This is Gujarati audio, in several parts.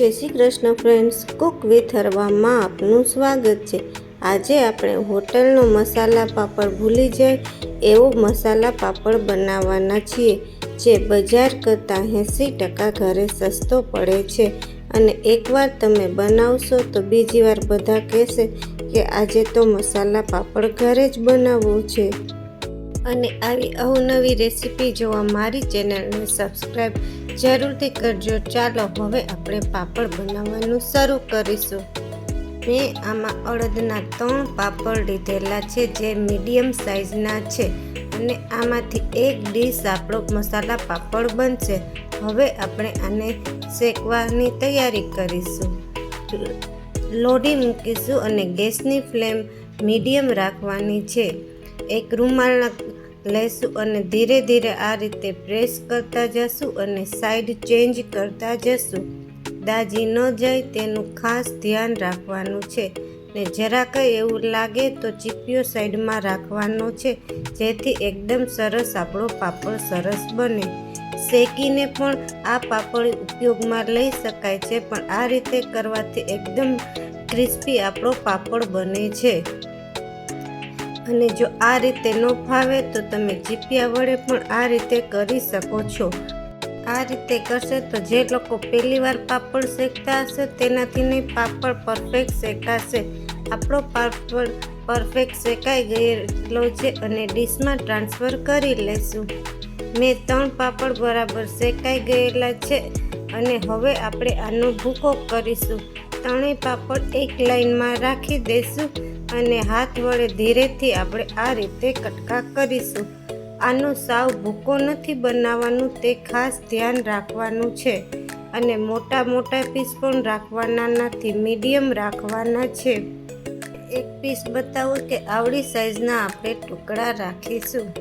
જય Shri Krishna friends, cook with હરવામાં આપનું સ્વાગત છે। આજે આપણે હોટલનો મસાલા પાપડ ભૂલી જાય એવો મસાલા પાપડ બનાવવાના છીએ, જે બજાર કરતાં 80% ઘરે સસ્તો પડે છે અને એકવાર તમે બનાવશો તો બીજી વાર બધા કહેશે કે આજે તો મસાલા પાપડ ઘરે જ બનાવવો છે। અને આવી અવનવી રેસીપી જોવા મારી ચેનલને સબસ્ક્રાઈબ જરૂરથી કરજો। ચાલો હવે આપણે પાપડ બનાવવાનું શરૂ કરીશું। મેં આમાં અડદના 3 પાપડ લીધેલા છે, જે મીડિયમ સાઇઝના છે અને આમાંથી એક ડીશ આપણો મસાલા પાપડ બનશે। હવે આપણે આને શેકવાની તૈયારી કરીશું। લોઢી મૂકીશું અને ગેસની ફ્લેમ મીડિયમ રાખવાની છે। એક રૂમાલના લઈશું અને ધીરે ધીરે આ રીતે પ્રેસ કરતા જશું અને સાઈડ ચેન્જ કરતા જશું। દાજી ન જાય તેનું ખાસ ધ્યાન રાખવાનું છે ને જરા કંઈ એવું લાગે તો ચીપિયો સાઈડમાં રાખવાનો છે, જેથી એકદમ સરસ આપણો પાપડ સરસ બને। શેકીને પણ આ પાપડ ઉપયોગમાં લઈ શકાય છે, પણ આ રીતે કરવાથી એકદમ ક્રિસ્પી આપણો પાપડ બને છે। અને જો આ રીતે ન ફાવે તો તમે ચીપિયા વડે પણ આ રીતે કરી શકો છો। આ રીતે કરશે તો જે લોકો પહેલીવાર પાપડ શેકતા હશે તેનાથી નહીં, પાપડ પરફેક્ટ શેકાશે। આપણો પાપડ પરફેક્ટ શેકાઈ ગયેલો છે અને ડીશમાં ટ્રાન્સફર કરી લઈશું। મેં 3 પાપડ બરાબર શેકાઈ ગયેલા છે અને હવે આપણે આનો ભૂકો કરીશું। ત્રણેય પાપડ એક લાઈનમાં રાખી દઈશું અને હાથ વડે ધીરેથી આપણે આ રીતે કટકા કરીશું। આનો સાવ ભૂકો નથી બનાવવાનું, તે ખાસ ધ્યાન રાખવાનું છે અને મોટા મોટા પીસ પણ રાખવાના નથી, મીડિયમ રાખવાના છે। એક પીસ બતાવું કે આવડી સાઈઝના આપણે ટુકડા રાખીશું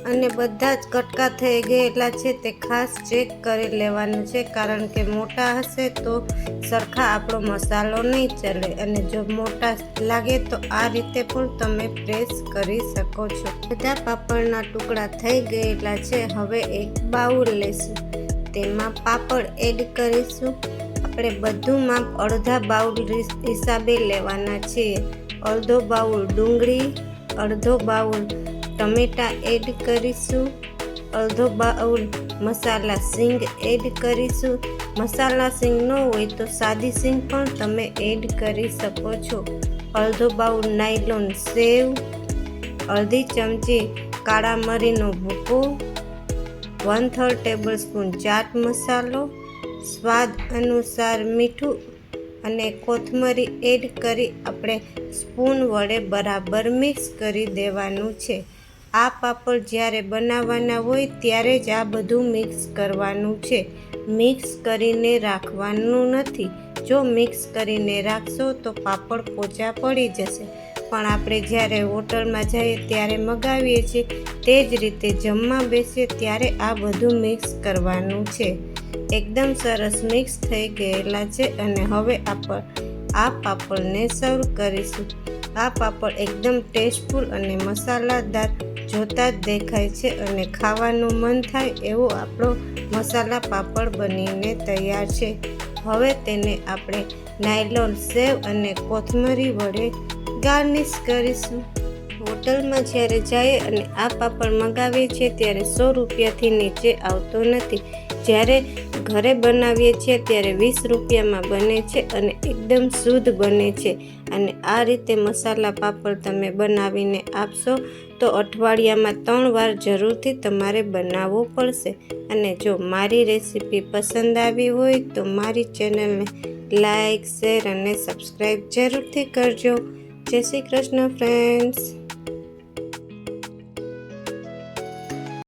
અને બધા જ કટકા થઈ ગયેલા છે તે ખાસ ચેક કરી લેવાનું છે, કારણ કે મોટા હશે તો સરખા આપણો મસાલો નહીં ચલે અને જો મોટા લાગે તો આ રીતે પણ તમે પ્રેસ કરી શકો છો। બધા પાપડના ટુકડા થઈ ગયેલા છે। હવે એક બાઉલ લઈશું, તેમાં પાપડ એડ કરીશું। આપણે બધું માપ અડધા બાઉલ હિસાબે લેવાના છીએ। અડધો બાઉલ ડુંગળી, અડધો બાઉલ ટમેટા એડ કરીશું, અડધો બાઉલ મસાલા સિંગ એડ કરીશું। મસાલા સિંગ ન હોય તો સાદી સિંગ પણ તમે એડ કરી શકો છો। અડધો બાઉલ નાયલોન સેવ, અડધી ચમચી કાળા મરીનો ભૂકો, 1/3 ટેબલસ્પૂન ચાટ મસાલો, સ્વાદ અનુસાર મીઠું અને કોથમરી એડ કરી આપણે સ્પૂન વડે બરાબર મિક્સ કરી દેવાનું છે। આ પાપડ જ્યારે બનાવવાના હોય ત્યારે જ આ બધું મિક્સ કરવાનું છે, મિક્સ કરીને રાખવાનું નથી। જો મિક્સ કરીને રાખશો તો પાપડ પોચા પડી જશે, પણ આપણે જ્યારે હોટલમાં જઈએ ત્યારે મગાવીએ છીએ તે જ રીતે જમવા બેસીએ ત્યારે આ બધું મિક્સ કરવાનું છે। એકદમ સરસ મિક્સ થઈ ગયેલા છે અને હવે આપણે આ પાપડને સર્વ કરીશું। આ પાપડ એકદમ ટેસ્ટફુલ અને મસાલાદાર જોતા જ દેખાય છે અને ખાવાનું મન થાય એવો આપણો મસાલા પાપડ બનીને તૈયાર છે। હવે તેને આપણે નાયલોન સેવ અને કોથમરી વડે ગાર્નિશ કરીશું। હોટલમાં જ્યારે જઈએ અને આ પાપડ મગાવીએ છીએ ત્યારે 100 રૂપિયાથી નીચે આવતો નથી, જ્યારે ઘરે બનાવીએ છીએ ત્યારે 20 રૂપિયામાં બને છે અને એકદમ શુદ્ધ બને છે। અને આ રીતે મસાલા પાપડ તમે બનાવીને આપશો તો અઠવાડિયામાં 3 વાર જરૂરથી તમારે બનાવવો પડશે। અને જો મારી રેસીપી પસંદ આવી હોય તો મારી ચેનલને લાઈક, શેર અને સબસ્ક્રાઈબ જરૂરથી કરજો। જય શ્રી કૃષ્ણ ફ્રેન્ડ્સ।